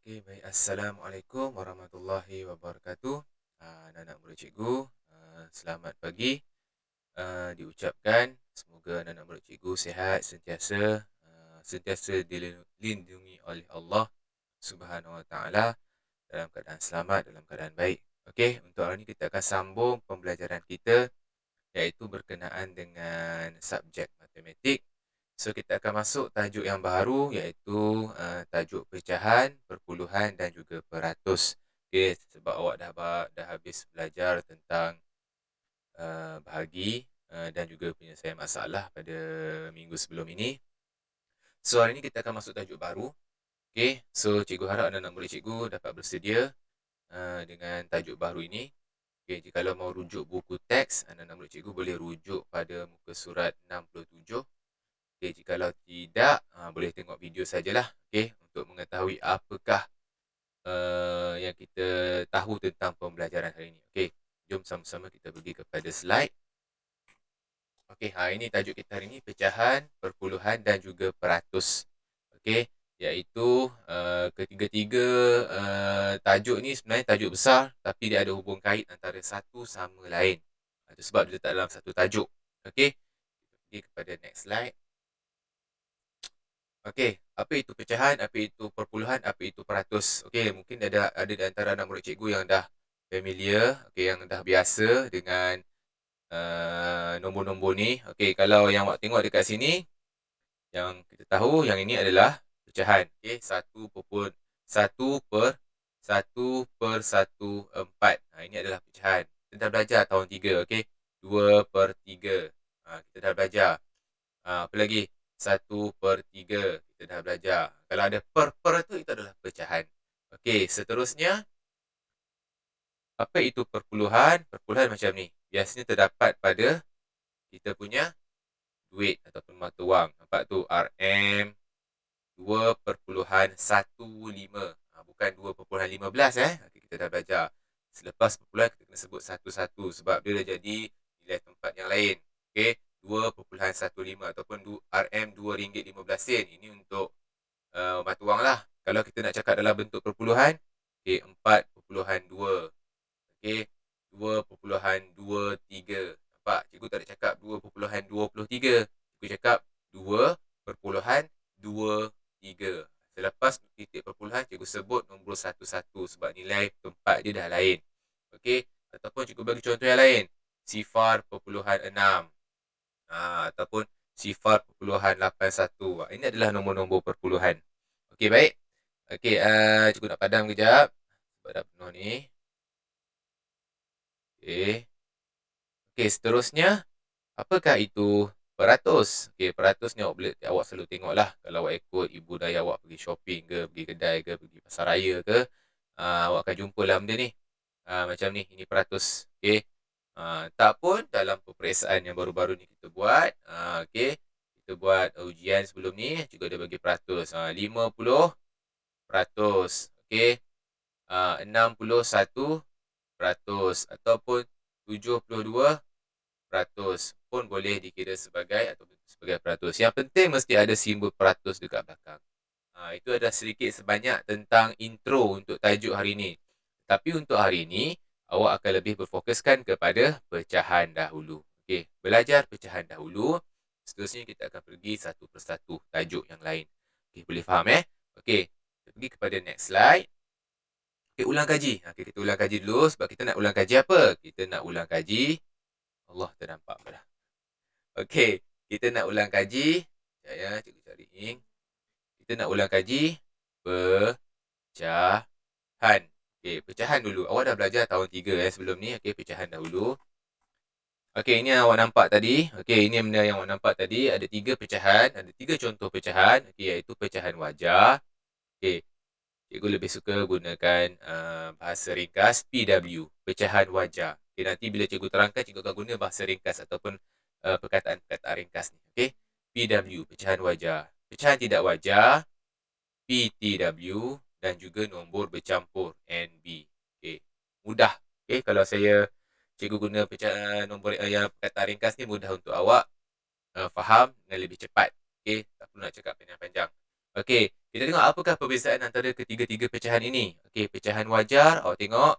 Okey, baik. Assalamualaikum warahmatullahi wabarakatuh. Anak-anak murid cikgu, selamat pagi. Diucapkan semoga anak-anak murid cikgu sihat sentiasa dilindungi oleh Allah Subhanahu Wa Taala dalam keadaan selamat, dalam keadaan baik. Okey, untuk hari ini kita akan sambung pembelajaran kita iaitu berkenaan dengan subjek matematik. So, kita akan masuk tajuk yang baru iaitu tajuk pecahan, perpuluhan dan juga peratus. Okey, sebab awak dah habis belajar tentang bahagi dan juga penyelesaian masalah pada minggu sebelum ini. So, hari ini kita akan masuk tajuk baru. Okey, so cikgu harap anak-anak murid cikgu dapat bersedia dengan tajuk baru ini. Okey, jikalau mau rujuk buku teks, anak-anak murid cikgu boleh rujuk pada muka surat 67. Okey, jikalau tidak, boleh tengok video sajalah, okey, untuk mengetahui apakah yang kita tahu tentang pembelajaran hari ini. Okey, jom sama-sama kita pergi kepada slide. Okey, ini tajuk kita hari ini, pecahan, perpuluhan dan juga peratus. Okey, iaitu ketiga-tiga tajuk ni sebenarnya tajuk besar tapi dia ada hubung kait antara satu sama lain. Itu sebab dia letak dalam satu tajuk. Okey, kita pergi kepada next slide. Okey, apa itu pecahan, apa itu perpuluhan, apa itu peratus. Okey, mungkin ada di antara anak murid cikgu yang dah familiar, okey, yang dah biasa dengan nombor-nombor ni. Okey, kalau yang awak tengok dekat sini, yang kita tahu yang ini adalah pecahan. Okey, 1/1/1/14. Ini adalah pecahan. Kita dah belajar tahun 3, okey. 2/3. Kita dah belajar. Apa lagi? 1/3. Kita dah belajar. Kalau ada per tu, itu adalah pecahan. Okey, seterusnya, apa itu perpuluhan? Perpuluhan macam ni. Biasanya terdapat pada kita punya duit ataupun mata wang. Nampak tu, RM 2.15. Bukan 2.15 Okay, kita dah belajar. Selepas perpuluhan kita kena sebut satu-satu sebab dia dah jadi nilai tempat yang lain. Okey, 2.15 ataupun RM2.15. Ini untuk mata wang lah. Kalau kita nak cakap dalam bentuk perpuluhan, okey, 4.2. Okey, 2.23. Nampak? Cikgu tak ada cakap 2.23. Cikgu cakap 2.23. Selepas titik perpuluhan, cikgu sebut nombor satu-satu sebab nilai tempat dia dah lain. Okey, ataupun cikgu bagi contoh yang lain. 0.6. Ataupun 0.81. Ini adalah nombor-nombor perpuluhan. Okey, baik. Okey, cikgu nak padam kejap sebab dah penuh ni. Okey. Okey, seterusnya, apakah itu peratus? Okey, peratus ni awak selalu tengoklah kalau awak ikut ibu daya awak pergi shopping ke, pergi kedai ke, pergi pasar raya ke, awak akan jumpa lah benda ni. Macam ni, ini peratus. Okey. Tak pun dalam peperiksaan yang baru-baru ni kita buat, okey, kita buat ujian sebelum ni, juga ada bagi peratus. 50%, okey, 61% ataupun 72% pun boleh dikira sebagai peratus. Yang penting mesti ada simbol peratus dekat belakang. Itu adalah sedikit sebanyak tentang intro untuk tajuk hari ini. Tapi untuk hari ini, awak akan lebih berfokuskan kepada pecahan dahulu. Okey, belajar pecahan dahulu. Seterusnya kita akan pergi satu persatu tajuk yang lain. Okey, boleh faham Okey, kita pergi kepada next slide. Okey, ulang kaji. Okey, kita ulang kaji dulu sebab kita nak ulang kaji apa? Kita nak ulang kaji. Allah, ternampak dah. Okey, kita nak ulang kaji. Sekejap ya, cikgu cari ink. Kita nak ulang kaji pecahan. Okey, pecahan dulu. Awak dah belajar tahun 3 sebelum ni. Okey, pecahan dahulu. Okey, ini yang awak nampak tadi. Okey, ini benda yang awak nampak tadi. Ada 3 pecahan. Ada 3 contoh pecahan. Okey, iaitu pecahan wajah. Okey, cikgu lebih suka gunakan bahasa ringkas PW. Pecahan wajah. Okey, nanti bila cikgu terangkan, cikgu akan guna bahasa ringkas ataupun perkataan-perkataan ringkas ni. Okey, PW, pecahan wajah. Pecahan tidak wajar, PTW dan juga nombor bercampur NB. Okey, mudah. Okey, kalau cikgu guna nombor yang perkataan ringkas ni mudah untuk awak faham dengan lebih cepat. Okey, tak perlu nak cakap panjang-panjang. Okey, Kita tengok apakah perbezaan antara ketiga-tiga pecahan ini. Okey, pecahan wajar, awak tengok.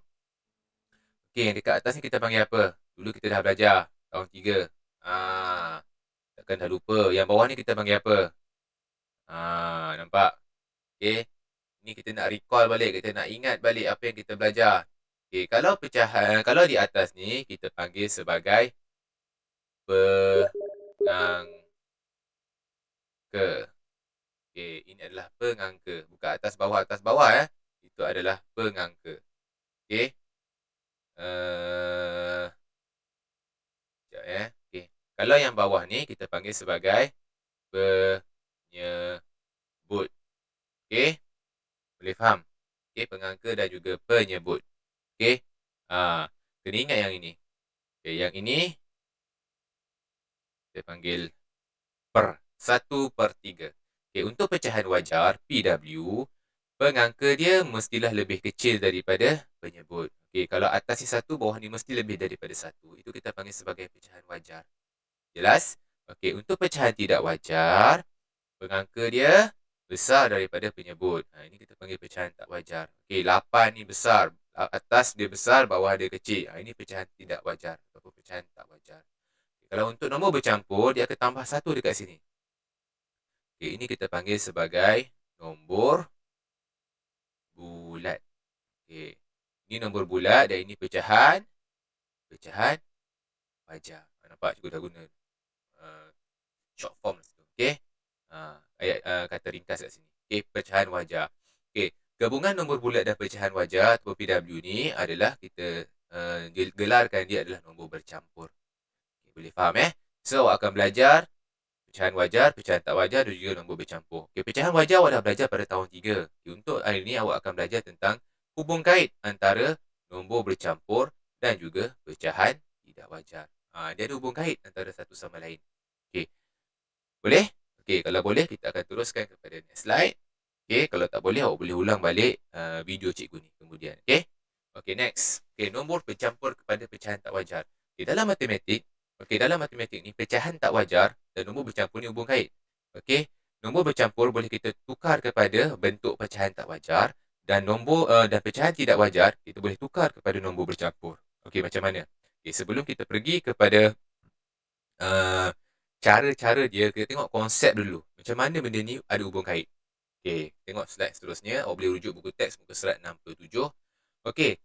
Okey, yang dekat atas ni kita panggil apa? Dulu kita dah belajar, tahun 3. Takkan dah lupa. Yang bawah ni kita panggil apa? Nampak? Okey, ni kita nak recall balik, kita nak ingat balik apa yang kita belajar. Okey, kalau pecahan, kalau di atas ni kita panggil sebagai pengangka. Okey, ini adalah pengangka. Bukan atas bawah Itu adalah pengangka. Okey. Sekejap Okey. Kalau yang bawah ni kita panggil sebagai penyebut. Okey. Boleh faham? Okey, pengangka dan juga penyebut. Okey. Kena ingat yang ini. Okey, yang ini kita panggil per. 1/3. Okey, untuk pecahan wajar, PW, pengangka dia mestilah lebih kecil daripada penyebut. Okey, kalau atas ni 1, bawah ni mesti lebih daripada 1. Itu kita panggil sebagai pecahan wajar. Jelas? Okey, untuk pecahan tidak wajar, pengangka dia besar daripada penyebut. Ini kita panggil pecahan tak wajar. Okey, 8 ni besar. Atas dia besar, bawah dia kecil. Ini pecahan tidak wajar ataupun pecahan tak wajar. Kalau untuk nombor bercampur, dia akan tambah 1 dekat sini. Okey, ini kita panggil sebagai nombor bulat. Okey, ini nombor bulat dan ini pecahan wajar. Nampak cikgu dah guna short form situ. Okey. Ayat kata ringkas kat sini. Okey, pecahan wajar. Okey, gabungan nombor bulat dan pecahan wajar atau PW ni adalah kita gelarkan dia adalah nombor bercampur. Okay, boleh faham So, awak akan belajar pecahan wajar, pecahan tak wajar dan juga nombor bercampur. Okey, pecahan wajar awak dah belajar pada tahun 3. Okay, untuk hari ini awak akan belajar tentang hubung kait antara nombor bercampur dan juga pecahan tidak wajar. Dia ada hubung kait antara satu sama lain. Okey. Boleh? Okey, kalau boleh kita akan teruskan kepada next slide. Okey, kalau tak boleh awak boleh ulang balik video cikgu ni kemudian. Okey. Okey, next. Okey, nombor bercampur kepada pecahan tak wajar. Okey, dalam matematik ni pecahan tak wajar dan nombor bercampur ni hubung kait. Okey, nombor bercampur boleh kita tukar kepada bentuk pecahan tak wajar dan nombor dan pecahan tidak wajar kita boleh tukar kepada nombor bercampur. Okey, macam mana? Okey, sebelum kita pergi kepada cara-cara dia, kita tengok konsep dulu. Macam mana benda ni ada hubung kait. Okey, tengok slide seterusnya. Awak boleh rujuk buku teks muka surat 67. Okey.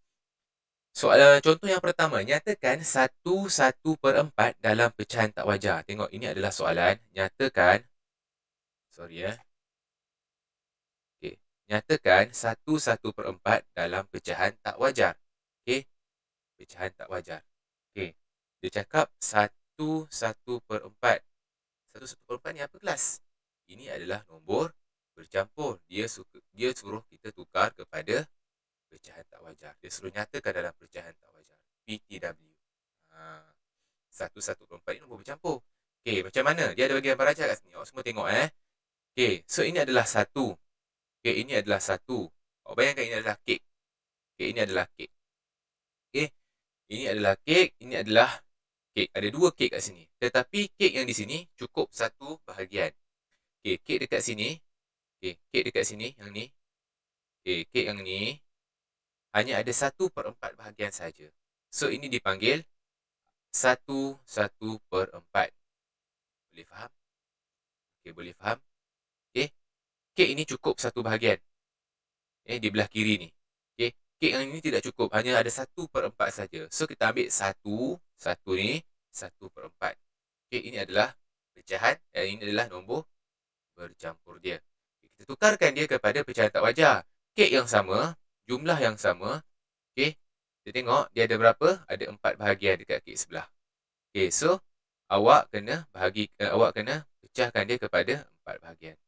Soalan contoh yang pertama, nyatakan 1/4 dalam pecahan tak wajar. Tengok, ini adalah soalan. Nyatakan, Okey, nyatakan 1/4 dalam pecahan tak wajar. Okey, pecahan tak wajar. Okey, dia cakap 1/4. 1/4 ni apa kelas? Ini adalah nombor bercampur. Dia suruh kita tukar kepada pecahan tak wajar. Dia suruh nyatakan dalam pecahan tak wajar. PTW. 1/4 ni nombor bercampur. Okey, macam mana? Dia ada bagi gambar rajah kat sini. Awak semua tengok Okey, so ini adalah 1. Okey, ini adalah 1. Awak bayangkan ini adalah kek. Okey, ini adalah kek. Okey, ini adalah kek, ini adalah kek. Ada 2 kek kat sini. Tetapi kek yang di sini cukup 1 bahagian. Okey, kek dekat sini. Okey, kek dekat sini yang ni. Okey, kek yang ni hanya ada 1/4 bahagian saja. So, ini dipanggil 1/4. Boleh faham? Okey, boleh faham? Okey, kek ini cukup 1 bahagian. Di belah kiri ni. Okey, kek yang ini tidak cukup. Hanya ada 1/4 saja. So, kita ambil 1 ni 1/4. Okey, ini adalah pecahan dan ini adalah nombor bercampur dia. Kita tukarkan dia kepada pecahan tak wajar. Kek yang sama, jumlah yang sama. Okey, kita tengok dia ada berapa? Ada 4 bahagian dekat kek sebelah. Okey, so awak kena pecahkan dia kepada 4 bahagian.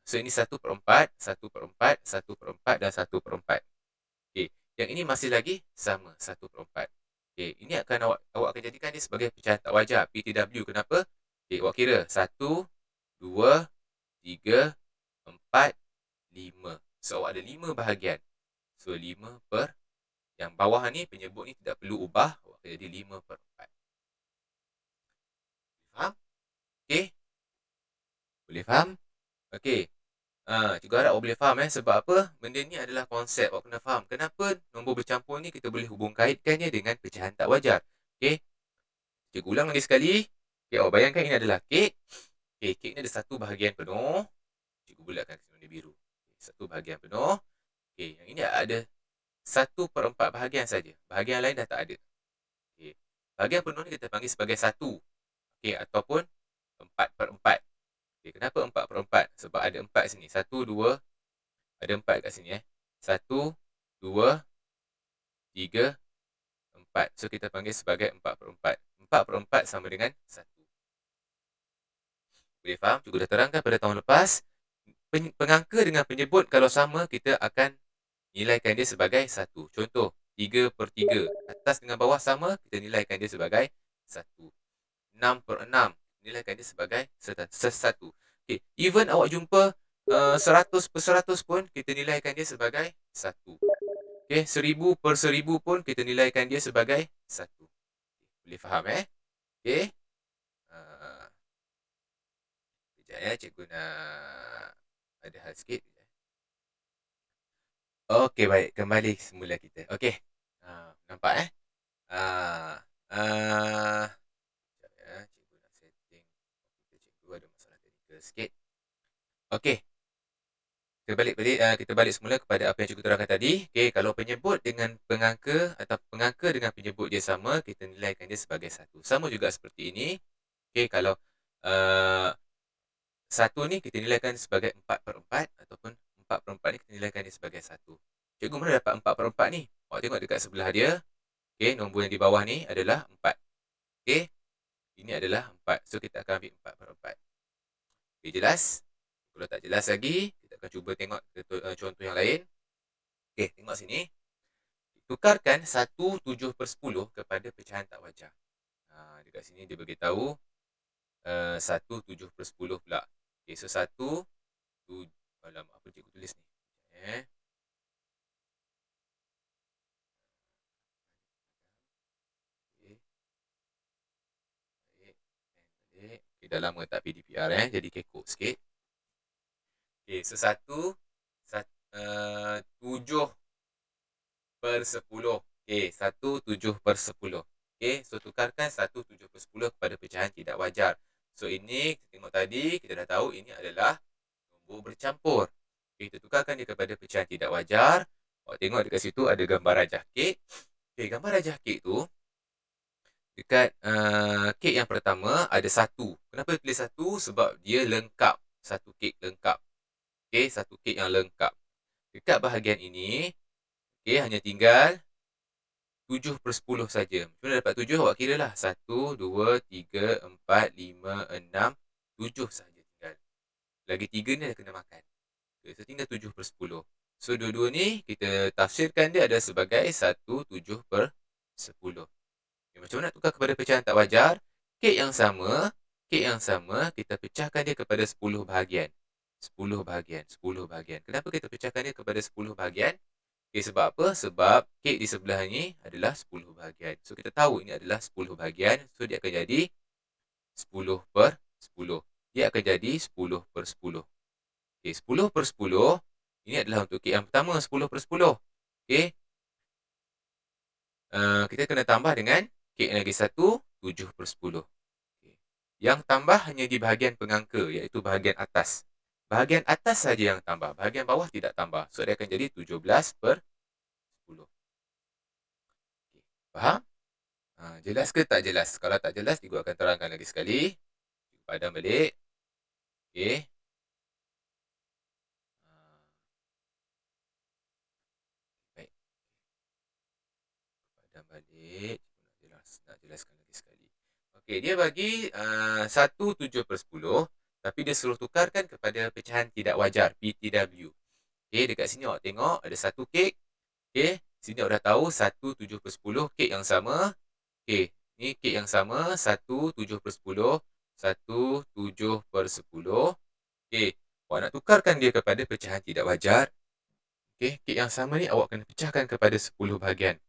So, ini 1/4, 1/4, 1/4 dan 1/4. Okey, yang ini masih lagi sama, 1/4. Okey, ini akan awak akan jadikan dia sebagai pecahan tak wajar, PTW. Kenapa? Okey, awak kira 1, 2, 3, 4, 5. So, awak ada 5 bahagian. So, 5 per yang bawah ni, penyebut ni tidak perlu ubah. Awak akan jadi 5/4. Faham? Okey? Boleh faham? Okey. Cikgu harap awak boleh faham sebab apa? Benda ni adalah konsep, awak kena faham. Kenapa nombor bercampur ni kita boleh hubung kaitkannya dengan pecahan tak wajar. Okey, cikgu ulang lagi sekali. Okey, awak bayangkan ini adalah kek. Okey, kek ni ada satu bahagian penuh. Cikgu bulatkan warna biru. Satu bahagian penuh. Okey, yang ini ada 1/4 bahagian saja. Bahagian lain dah tak ada. Okey, bahagian penuh ni kita panggil sebagai 1. Okey, ataupun 4/4. Okey, kenapa 4/4? Sebab ada 4 sini. 1, 2, ada 4 kat sini. 1, 2, 3, 4. So, kita panggil sebagai 4/4. 4/4 sama dengan 1. Boleh faham? Cikgu dah terangkan pada tahun lepas. Pengangka dengan penyebut kalau sama, kita akan nilaikan dia sebagai 1. Contoh, 3/3. Atas dengan bawah sama, kita nilaikan dia sebagai 1. 6/6. Nilaikan dia sebagai 1. Okay. Even awak jumpa 100/100 pun, kita nilaikan dia sebagai 1. Okay. 1000/1000 pun, kita nilaikan dia sebagai 1. Boleh faham Okay. Sekejap cikgu nak ada hal sikit. Okey, baik. Kembali semula kita. Okey. Nampak cikgu nak setting. Cikgu ada masalah teknikal sikit. Okey. Kita balik semula kepada apa yang cikgu terangkan tadi. Okey, kalau penyebut dengan pengangka atau pengangka dengan penyebut dia sama, kita nilaikan dia sebagai 1. Sama juga seperti ini. Okey, kalau 1 ni kita nilaikan sebagai 4/4 ataupun 4/4 ni kita nilaikan dia sebagai 1. Cikgu mana dapat 4/4 ni? Awak tengok dekat sebelah dia. Okey, nombor yang di bawah ni adalah 4. Okey. Ini adalah 4. So, kita akan ambil 4/4. Okey, jelas? Kalau tak jelas lagi, kita akan cuba tengok contoh yang lain. Okey, tengok sini. Tukarkan 1/7/10 kepada pecahan tak wajar. Dekat sini dia beritahu 1/7/10 pula. Okey, so 1, alamak, apa cikgu tulis ni? Okay, dah lama tak PDPR jadi kekok sikit. Okay, so 7/10. Okay, 1/7/10. Okay, so tukarkan 1/7/10 kepada pecahan tidak wajar. So, ini kita tengok tadi, kita dah tahu ini adalah nombor bercampur. Okay, kita tukarkan dia kepada pecahan tidak wajar. Awak tengok dekat situ ada gambar rajah kek. Okay, gambar rajah kek tu, dekat kek yang pertama ada 1. Kenapa tulis 1? Sebab dia lengkap. Satu kek lengkap. Okay, satu kek yang lengkap. Dekat bahagian ini, okay, hanya tinggal 7/10 saja. Macam mana dapat 7? Awak kira lah. 1, 2, 3, 4, 5, 6, 7 saja tinggal. Lagi 3 ni dah kena makan. Okay, so, tinggal 7/10. So, dua-dua ni kita tafsirkan dia ada sebagai 1/7/10. Okay, macam mana nak tukar kepada pecahan tak wajar? Kek yang sama, kita pecahkan dia kepada 10 bahagian. 10 bahagian. Kenapa kita pecahkan dia kepada 10 bahagian? Okay, sebab apa? Sebab kek di sebelah ni adalah 10 bahagian. So, kita tahu ini adalah 10 bahagian. So, dia akan jadi 10/10. Dia akan jadi 10/10. Okay, 10/10. Ini adalah untuk kek yang pertama, 10/10. Okay. Kita kena tambah dengan kek lagi 1, 7/10. Okay. Yang tambah hanya di bahagian pengangka, iaitu bahagian atas. Bahagian atas saja yang tambah. Bahagian bawah tidak tambah. So, dia akan jadi 17/10. Okay. Faham? Jelas ke tak jelas? Kalau tak jelas, cikgu akan terangkan lagi sekali. Padam balik. Okay. Baik. Padam balik. Nak jelaskan lagi sekali. Okay, dia bagi 1/7/10. Tapi dia suruh tukarkan kepada pecahan tidak wajar, PTW. Okay, dekat sini awak tengok ada satu kek. Okay, sini awak dah tahu 1/7/10, kek yang sama. Okay, ni kek yang sama, 1/7/10, 1/7/10. Okay, awak nak tukarkan dia kepada pecahan tidak wajar. Okay, kek yang sama ni awak kena pecahkan kepada 10 bahagian.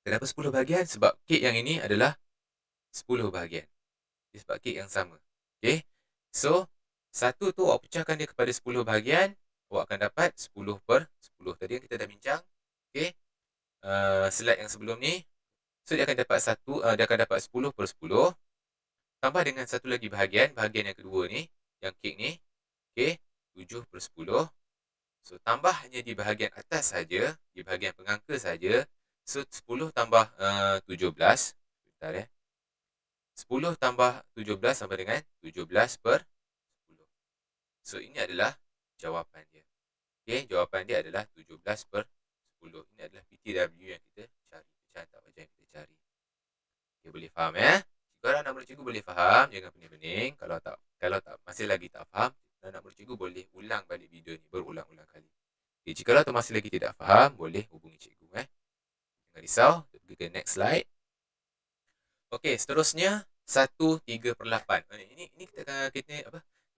Kenapa 10 bahagian? Sebab kek yang ini adalah 10 bahagian. Sebab kek yang sama. Okay, so 1 tu awak pecahkan dia kepada 10 bahagian. awak akan dapat 10/10. Tadi yang kita dah bincang. Okey. Slide yang sebelum ni. So, dia akan dapat 10/10. Tambah dengan satu lagi bahagian yang kedua ni. Yang kek ni. Okey. 7/10. So, tambah hanya di bahagian atas saja, di bahagian pengangka saja. So, 10 tambah 17. Sebentar ya. 10 tambah 17 sama dengan 17/10. So, ini adalah jawapan dia. Okey, jawapan dia adalah 17/10. Ini adalah PTW yang kita cari. Pecahan tak wajar yang kita cari. Okey, boleh faham ya? Jika anak murid cikgu boleh faham, jangan pening-pening. Kalau tak masih lagi tak faham, anak murid cikgu boleh ulang balik video ni berulang-ulang kali. Okay, jika masih lagi tidak faham, boleh hubungi cikgu. Jangan risau, kita pergi ke next slide. Okey, seterusnya 1/3/8.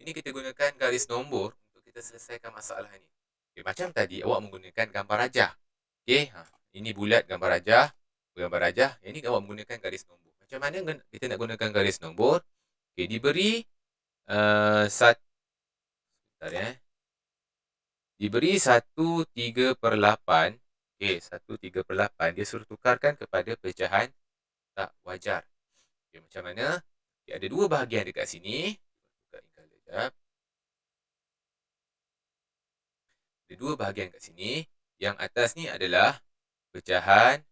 Ini kita gunakan garis nombor untuk kita selesaikan masalah ni. Okay, macam tadi awak menggunakan gambar rajah. Okey, ini bulat gambar rajah. Ini awak menggunakan garis nombor. Macam mana kita nak gunakan garis nombor? Okey, diberi diberi 1/3/8. Okey, 1/3/8 dia suruh tukarkan kepada pecahan tak wajar. Okay, macam mana? Okay, ada dua bahagian dekat sini. Ada dua bahagian dekat sini. Yang atas ni adalah pecahan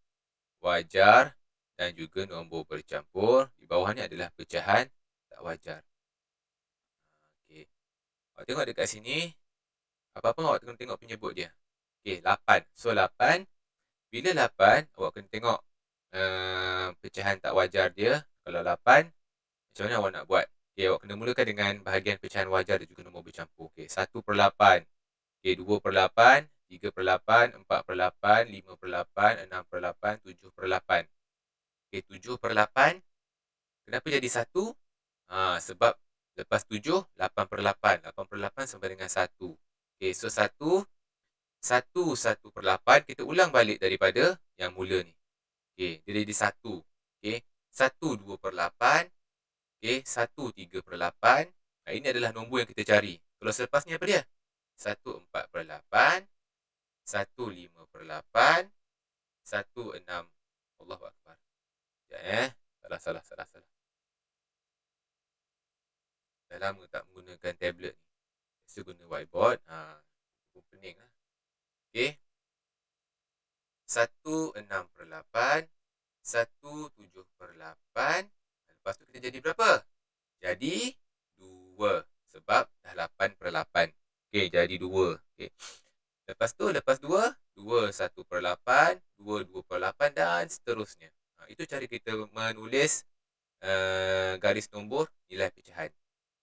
wajar dan juga nombor bercampur. Di bawah ni adalah pecahan tak wajar. Okay. Awak tengok dekat sini. Apa-apa awak kena tengok penyebut dia. Okay, 8. So, 8. Bila 8, awak kena tengok pecahan tak wajar dia. Kalau 8, macam mana awak nak buat? Okay, awak kena mulakan dengan bahagian pecahan wajar dan juga nombor bercampur. Okay, 1/8. Okay, 2/8, 3/8, 4/8, 5/8, 6/8, 7/8. Okay, 7/8. Kenapa jadi 1? Sebab lepas 7, 8/8. 8/8 sama dengan 1. Okay, so 1/8. Kita ulang balik daripada yang mula ni. Okay, dia jadi 1. Okay, 1/2/8. Okay, 1/3/8. Ini adalah nombor yang kita cari. Kalau selepas ni apa dia? 1/4/8. 1/5/8. 1/6. Allahu Akbar. Sekejap Salah. Dah lama tak menggunakan tablet ni. Biasa guna whiteboard. Pening lah. Okay. 1/6/8. 1/7/8. Lepas tu kita jadi berapa? Jadi 2. Sebab dah 8/8. Okay, jadi 2. Okay. Lepas 2, 2 1/8, 2 2/8 dan seterusnya. Itu cara kita menulis garis nombor nilai pecahan.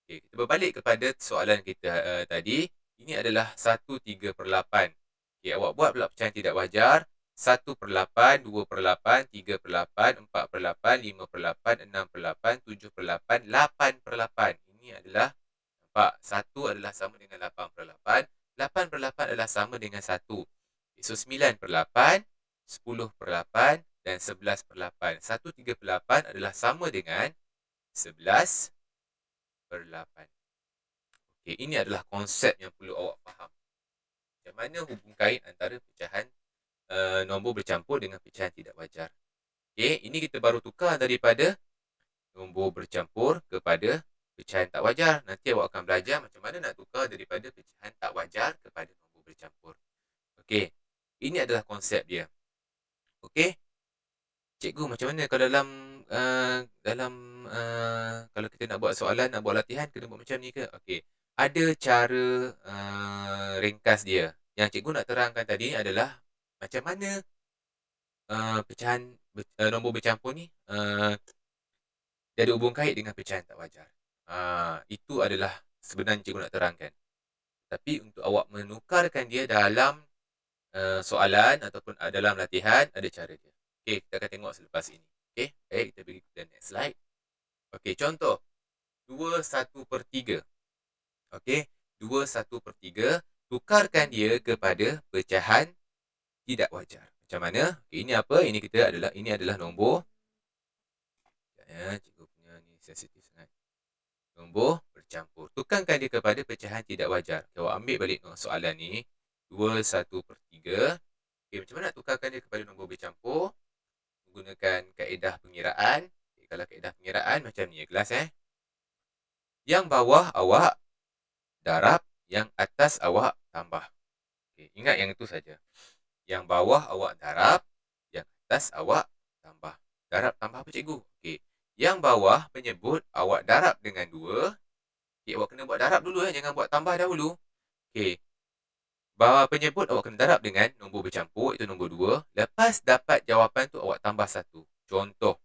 Okay, kita berbalik kepada soalan kita tadi. Ini adalah 1/3/8. Okay, awak buat pula pecahan tidak wajar. 1/8, 2/8, 3/8, 4/8, 5/8, 6/8, 7/8, 8/8. Ini adalah, nampak, 1 adalah sama dengan 8/8. 8/8 adalah sama dengan 1. So, 9/8, 10/8 dan 11/8. 1/3/8 adalah sama dengan 11/8. Okay, ini adalah konsep yang perlu awak faham. Macam mana hubung kait antara pecahan nombor bercampur dengan pecahan tidak wajar. Okay, ini kita baru tukar daripada nombor bercampur kepada pecahan tak wajar. Nanti awak akan belajar macam mana nak tukar daripada pecahan tak wajar kepada nombor bercampur. Okay, ini adalah konsep dia. Okay, cikgu macam mana kalau kalau kita nak buat soalan, nak buat latihan, kena buat macam ni ke? Okay, ada cara ringkas dia. Yang cikgu nak terangkan tadi adalah macam mana pecahan nombor bercampur ni dia ada hubung kait dengan pecahan tak wajar. Itu adalah sebenarnya cikgu nak terangkan. Tapi untuk awak menukarkan dia dalam soalan ataupun dalam latihan, ada cara dia. Okay, kita akan tengok selepas ini. Okay, baik, kita pergi ke next slide. Okay, contoh 2/1/3. Okay, 2/1/3. Tukarkan dia kepada pecahan tidak wajar. Macam mana? Okay, ini apa? Ini adalah nombor. Cikgu punya ni sensitif sangat. Nombor bercampur. Tukarkan dia kepada pecahan tidak wajar. Okay, awak ambil balik soalan ni. 2 1/3. Okay, macam mana nak tukarkan dia kepada nombor bercampur? Menggunakan kaedah pengiraan. Okay, kalau kaedah pengiraan macam ni kelas. Yang bawah awak darab, yang atas awak tambah. Okay, ingat yang itu saja. Yang bawah awak darab, yang atas awak tambah. Darab tambah apa cikgu? Okay. Yang bawah menyebut awak darab dengan 2. Okay, awak kena buat darab dulu. Jangan buat tambah dahulu. Okay. Bawah penyebut awak kena darab dengan nombor bercampur, itu nombor 2. Lepas dapat jawapan tu awak tambah 1. Contoh.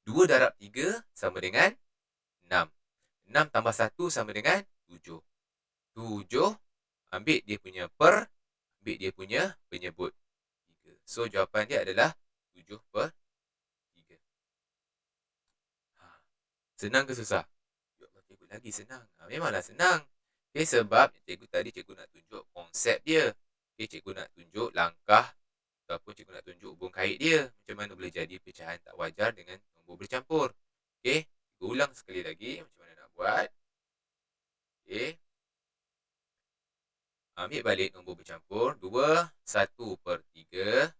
2 darab 3 sama dengan 6. 6 tambah 1 sama dengan 7. 7 ambil dia punya ambil dia punya penyebut 3. So, jawapan dia adalah 7/3. Senang ke susah? Cikgu lagi senang. Memanglah senang. Okay, sebab cikgu nak tunjuk konsep dia. Okay, cikgu nak tunjuk langkah ataupun cikgu nak tunjuk hubung kait dia. Macam mana boleh jadi pecahan tak wajar dengan nombor bercampur. Okay, cikgu ulang sekali lagi macam mana nak buat. Okay. Ambil balik nombor bercampur. 2 1/3.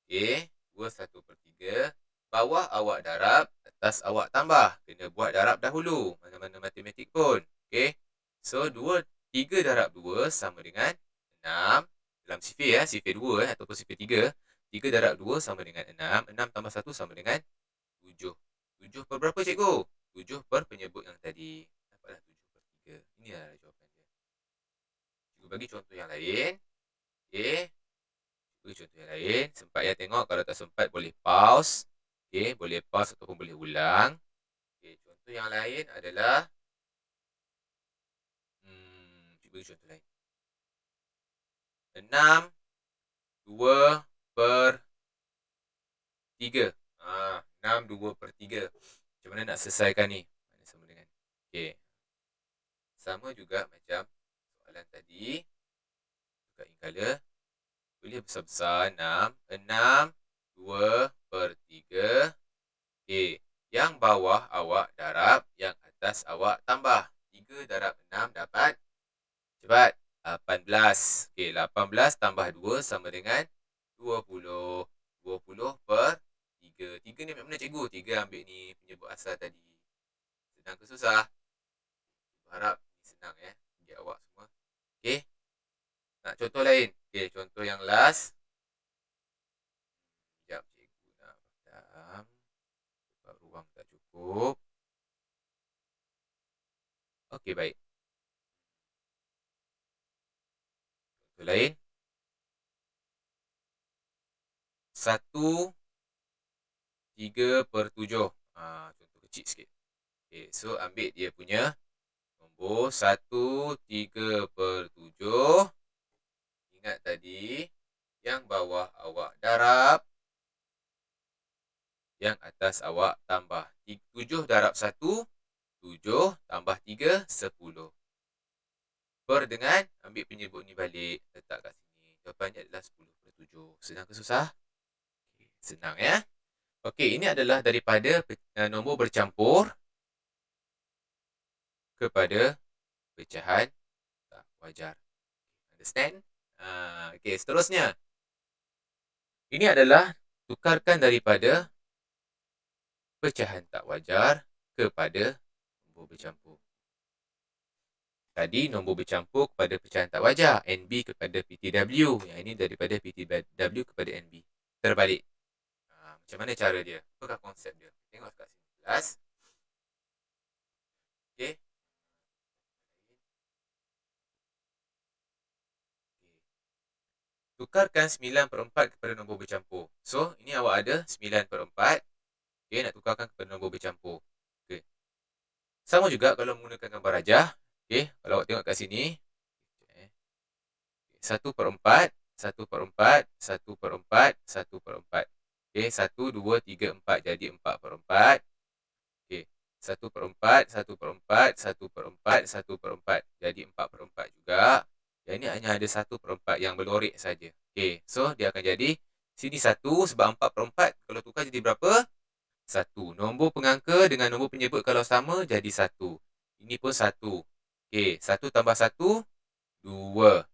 Okay, 2 1/3. Bawah awak darab, atas awak tambah. Kena buat darab dahulu. Mana-mana matematik pun. Okay. So, 3 darab 2 sama dengan 6. Dalam sifir, sifir 2 ataupun sifir 3. 3 darab 2 sama dengan 6. 6 tambah 1 sama dengan 7. 7 per berapa cikgu? 7 per penyebut yang tadi. Dapatlah 7/3. Inilah jawapan dia. Cikgu bagi contoh yang lain. Okay. Bagi contoh yang lain. Sempat ya tengok. Kalau tak sempat boleh pause. Okay. Boleh pause ataupun boleh ulang. Okay. Contoh yang lain adalah. Cikgu bagi contoh lain. 6 2/3. 6 2/3. Macam mana nak selesaikan ni? Sama dengan. Okay. Sama juga macam soalan tadi. Buka in color. Tulis besar-besar 6. 6 2/3. Okay. Yang bawah awak darab, yang atas awak tambah. 3 darab 6 dapat. Cepat. 18. Okay, 18 tambah 2 sama dengan 20. 20/3. 3 ni macam mana cikgu? 3 ambil ni penyebut asal tadi. Senang ke susah? Harap senang bagi awak semua. Okay. Nak contoh lain? Okay, contoh yang last. Sekejap cikgu nak padam. Sebab ruang tak cukup. Okay, baik. Contoh lain. 1 3/7. Contoh kecil sikit. Okay, so ambil dia punya nombor 1 3/7. Ingat tadi, yang bawah awak darab, yang atas awak tambah. 7 darab 1, 7 tambah 3, 10. Per dengan, ambil penyebut ni balik, letak kat sini. Jawapannya adalah 10/7. Senang ke susah? Okay, senang ya. Okey, ini adalah daripada nombor bercampur kepada pecahan tak wajar. Understand? Okey, seterusnya. Ini adalah tukarkan daripada pecahan tak wajar kepada nombor bercampur. Tadi nombor bercampur kepada pecahan tak wajar. NB kepada PTW. Yang ini daripada PTW kepada NB. Terbalik. Macam mana cara dia? Apakah konsep dia? Tengok kat sini kelas. Okey. Tukarkan 9/4 kepada nombor bercampur. So, ini awak ada 9/4. Okey, nak tukarkan kepada nombor bercampur. Okey. Sama juga kalau menggunakan gambar rajah. Okey, kalau awak tengok kat sini. 1/4, 1/4, 1/4, 1/4. Okey, 1, 2, 3, 4 jadi 4/4. Okey, 1/4, 1/4, 1/4, 1/4 jadi 4/4 juga. Yang ini hanya ada 1/4 yang berlorek saja. Okey, so dia akan jadi sini 1 sebab 4/4. Kalau tukar jadi berapa? 1. Nombor pengangka dengan nombor penyebut kalau sama jadi 1. Ini pun 1. Okey, 1 tambah 1, 2.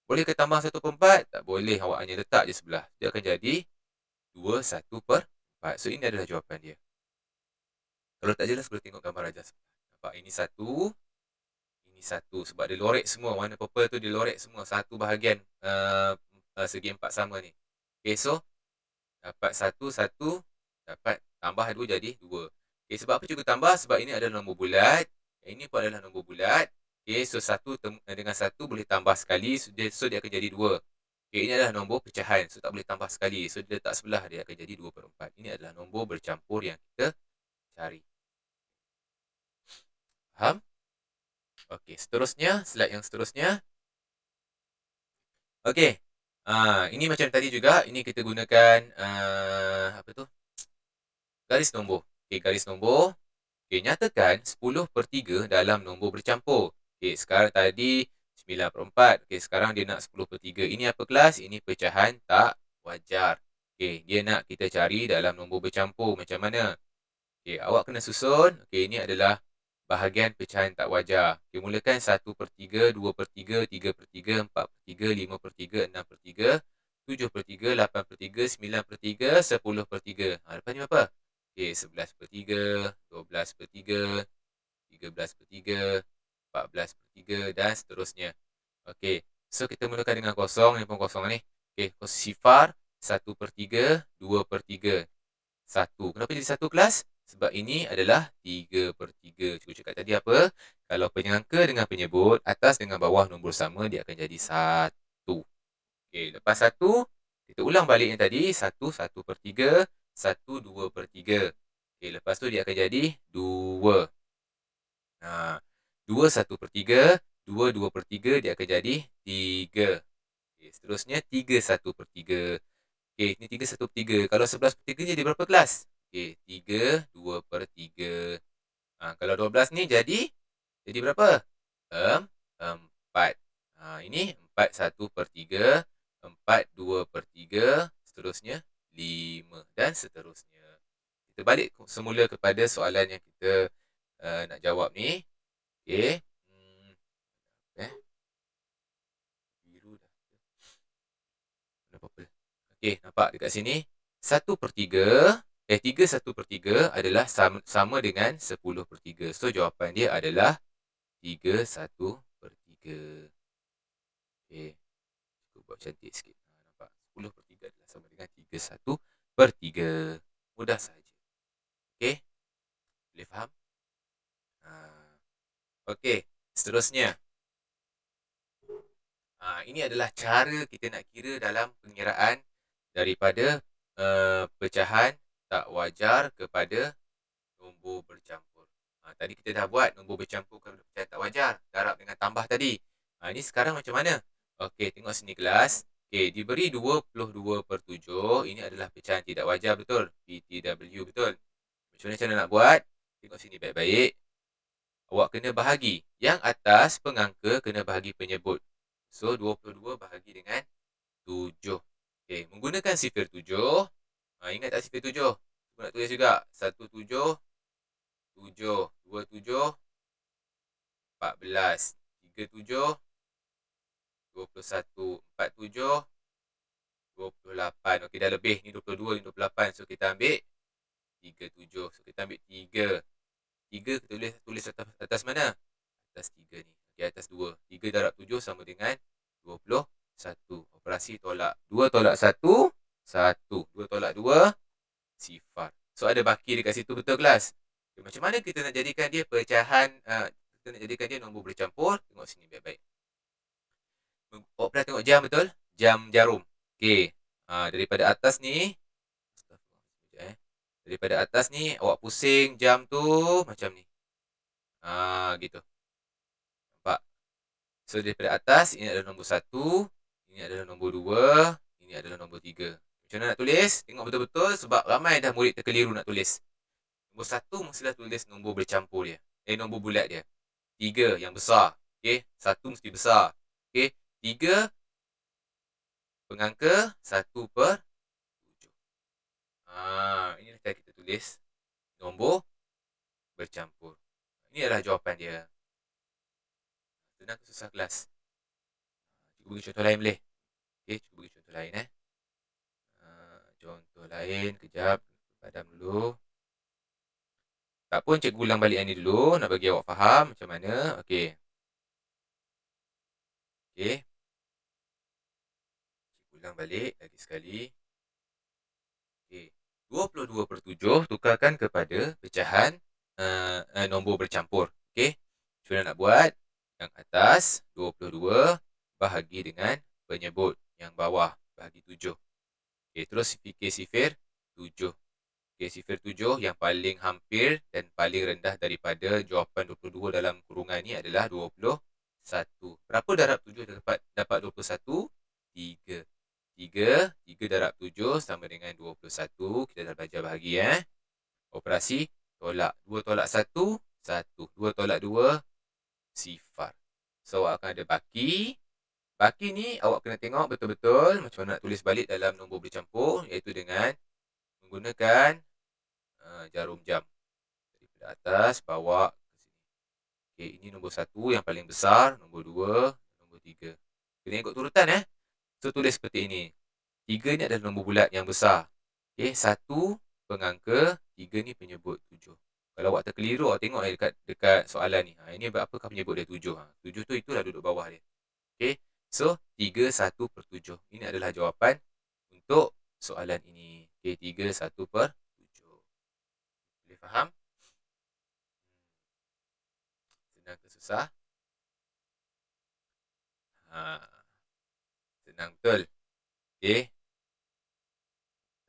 Boleh ke tambah 1/4? Tak boleh, awak hanya letak je sebelah. Dia akan jadi 2 1/4. So, ini adalah jawapan dia. Kalau tak jelas, boleh tengok gambar ajar sebelah. Nampak? Ini 1. Ini 1. Sebab dia lorek semua. Warna purple tu dia lorek semua. Satu bahagian segi 4 sama ni. Okay, so dapat 1, 1. Dapat tambah 2 jadi 2. Okay, sebab apa cikgu tambah? Sebab ini adalah nombor bulat. Ini pun adalah nombor bulat. Okay, so 1 dengan 1 boleh tambah sekali. So dia akan jadi 2. Okay, ini adalah nombor pecahan. So tak boleh tambah sekali. So dia letak sebelah, dia akan jadi 2/4. Ini adalah nombor bercampur yang kita cari. Faham? Okey, seterusnya, slide yang seterusnya. Okey. Ini macam tadi juga, ini kita gunakan apa tu? Garis nombor. Okey, garis nombor. Okey, nyatakan 10/3 dalam nombor bercampur. Okey, sekarang tadi 9/4. Okey, sekarang dia nak 10/3. Ini apa kelas? Ini pecahan tak wajar. Okey, dia nak kita cari dalam nombor bercampur. Macam mana? Okey, awak kena susun. Okey, ini adalah bahagian pecahan tak wajar. Okay, mulakan 1/3, 2/3, 3/3, 4/3, 5/3, 6/3, 7/3, 8/3, 9/3, 10/3. Lepas ni apa? Okay, 11/3, 12/3, 13/3, 14/3 dan seterusnya. Okay, so kita mulakan dengan kosong. Ini pun kosong ni. Okay, sifar 1/3, 2/3. 1. Kenapa jadi 1 kelas? Sebab ini adalah 3/3. Cikgu cakap tadi apa? Kalau penyangka dengan penyebut, atas dengan bawah nombor sama, dia akan jadi 1. Okey, lepas 1, kita ulang balik yang tadi. 1, 1/3. 1, 2/3. Okey, lepas tu dia akan jadi 2. 2, 1/3. 2, 2/3. Dia akan jadi 3. Okey, seterusnya 3, 1/3. Okey, ni 3, 1/3. Kalau 11/3 jadi berapa kelas? Okey, 3, 2/3. Kalau 12 ni jadi berapa? 4. Ini 4, 1/3. 4, 2/3. Seterusnya 5 dan seterusnya. Kita balik semula kepada soalan yang kita nak jawab ni. Okey. Biru dah. Warna purple. Okey, nampak dekat sini. 1/3. 3 1/3 adalah sama dengan 10/3. So, jawapan dia adalah 3 1/3. Okey. Kita buat cantik sikit. Nampak? 10/3 adalah sama dengan 3 1/3. Mudah sahaja. Okey. Boleh faham? Okey. Seterusnya. Ini adalah cara kita nak kira dalam pengiraan daripada pecahan tak wajar kepada nombor bercampur. Tadi kita dah buat nombor bercampur kepada pecahan tak wajar. Darab dengan tambah tadi. Ini sekarang macam mana? Okey, tengok sini kelas. Okey, diberi 22/7. Ini adalah pecahan tidak wajar, betul? PTW, betul? Macam mana cara nak buat? Tengok sini baik-baik. Awak kena bahagi. Yang atas pengangka kena bahagi penyebut. So, 22 bahagi dengan 7. Okey, menggunakan sifir 7. Ingat tak sifir 7? Aku nak tulis juga. 17, 7, 27, 14, 37, 21, 47, 28. Okey, dah lebih. Ni 22, ni 28. So, kita ambil 37. So, kita ambil 3. 3 kita tulis atas mana? Atas 3 ni. Okey, atas 2. 3 darab 7 sama dengan 21. Operasi tolak. 2 tolak 1, 1. 2 tolak 2, sifar. So, ada baki dekat situ, betul kelas? Okay, macam mana kita nak jadikan dia pecahan, kita nak jadikan dia nombor bercampur? Tengok sini baik-baik. Awak pernah tengok jam, betul? Jam jarum. Okey. Daripada atas ni, daripada atas ni, awak pusing jam tu macam ni. Gitu. Nampak? So, daripada atas, ini adalah nombor 1. Ini adalah nombor 2. Ini adalah nombor 3. Macam mana nak tulis? Tengok betul-betul sebab ramai dah murid terkeliru nak tulis. Nombor 1 mestilah tulis nombor bercampur dia. Nombor bulat dia. 3 yang besar. Okey, 1 mesti besar. Okey, 3 pengangka 1/7. Ini cara kita tulis nombor bercampur. Ini adalah jawapan dia. Senang ke susah kelas? Cikgu bagi contoh lain boleh? Okey, cikgu bagi contoh lain Contoh lain, kejap. Padam dulu. Tak pun cikgu ulang balik yang ni dulu, nak bagi awak faham macam mana. Okey. Okey. Cikgu ulang balik lagi sekali. Okey. 22/7 tukarkan kepada pecahan nombor bercampur. Okey. Macam mana nak buat? Yang atas 22 bahagi dengan penyebut. Yang bawah bahagi 7. Okey, terus fikir sifir 7. Okey, sifir 7 yang paling hampir dan paling rendah daripada jawapan 22 dalam kurungan ni adalah 21. Berapa darab 7 dapat 21? 3. 3 darab 7 sama dengan 21. Kita dah belajar bahagi Operasi tolak. 2 tolak 1, 1. 2 tolak 2, sifar. So, awak akan ada baki. Baki ni awak kena tengok betul-betul macam mana nak tulis balik dalam nombor bercampur, iaitu dengan menggunakan jarum jam. Daripada atas bawa ke sini. Okey, ini nombor 1 yang paling besar, nombor 2, nombor 3. Kena ikut turutan So, tulis seperti ini. 3 ni adalah nombor bulat yang besar. Okey, 1 pengangka, 3 ni penyebut 7. Kalau awak terkeliru, awak tengok dekat soalan ni. Ini apakah penyebut dia 7? 7 tu itulah duduk bawah dia. Okey. So, 3 1/7. Ini adalah jawapan untuk soalan ini. Okey, 3 1/7. Boleh faham? Senang ke susah? Senang betul. Okey.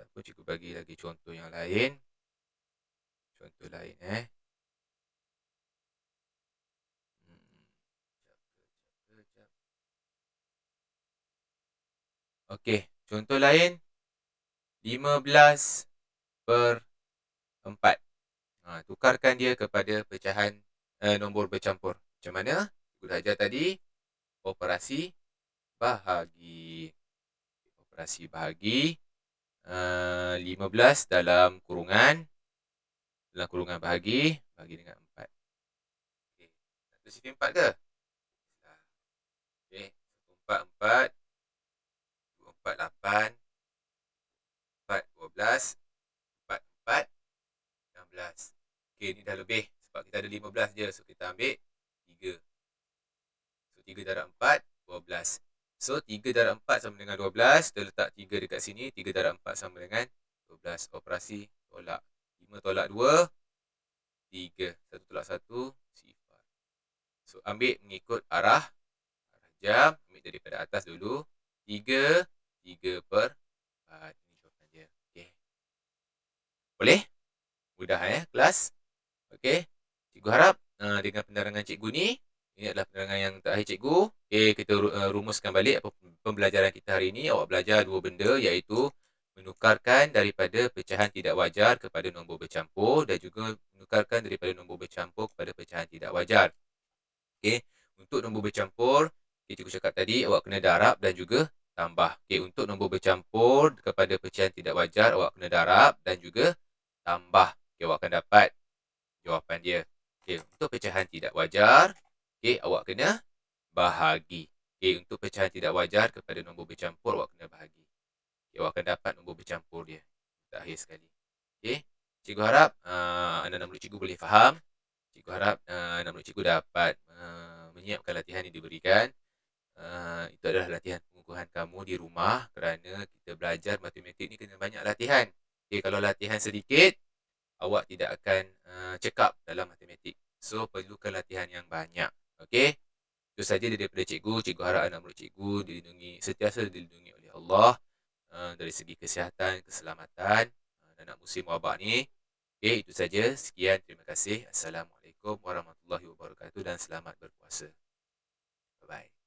Ataupun cikgu bagi lagi contoh yang lain. Contoh lain Okey, contoh lain 15/4. Tukarkan dia kepada pecahan nombor bercampur. Macam mana? Cikgu dah ajar tadi. Operasi bahagi. Operasi bahagi. 15 dalam kurungan. Dalam kurungan bahagi. Bahagi dengan 4. Okey. Satu sifir 4 ke? Okey. 4, 4. 2, 4, 8. 4, 12. 4, 4. 16. Okey, ni dah lebih. Sebab kita ada 15 je. So, kita ambil 3. So, 3 darab 4, 12. So, 3 darab 4 sama dengan 12. Kita letak 3 dekat sini. 3 darab 4 sama dengan 12. Operasi tolak. 5 tolak 2, 3. 1 tolak 1, sifar. So, ambil mengikut arah jam. Ambil daripada atas dulu. 3, 3/4. Ini jawapan dia. Okey. Boleh? Mudah kelas? Okey. Cikgu harap dengan penerangan cikgu ni, ini adalah penerangan yang terakhir cikgu. Okey, kita rumuskan balik apa pembelajaran kita hari ini. Awak belajar dua benda, iaitu menukarkan daripada pecahan tidak wajar kepada nombor bercampur dan juga menukarkan daripada nombor bercampur kepada pecahan tidak wajar. Okey, untuk nombor bercampur, cikgu cakap tadi, awak kena darab dan juga tambah. Okey, untuk nombor bercampur kepada pecahan tidak wajar, awak kena darab dan juga tambah. Okey, awak akan dapat jawapan dia. Okey, untuk pecahan tidak wajar, okey, awak kena bahagi. Okey, untuk pecahan tidak wajar kepada nombor bercampur, awak kena bahagi. Okay, awak akan dapat nombor bercampur dia. Terakhir sekali. Okey, cikgu harap anak-anak murid cikgu boleh faham. Cikgu harap anak murid cikgu dapat menyiapkan latihan yang diberikan. Itu adalah latihan pengukuhan kamu di rumah kerana kita belajar matematik ni kena banyak latihan. Okey, kalau latihan sedikit, awak tidak akan cekap dalam matematik. So, perlukan latihan yang banyak. Okey? Itu saja daripada cikgu. Cikgu harap anak murid cikgu sentiasa dilindungi oleh Allah dari segi kesihatan, keselamatan dalam musim wabak ni. Okey, itu saja. Sekian, terima kasih. Assalamualaikum warahmatullahi wabarakatuh dan selamat berpuasa. Bye-bye.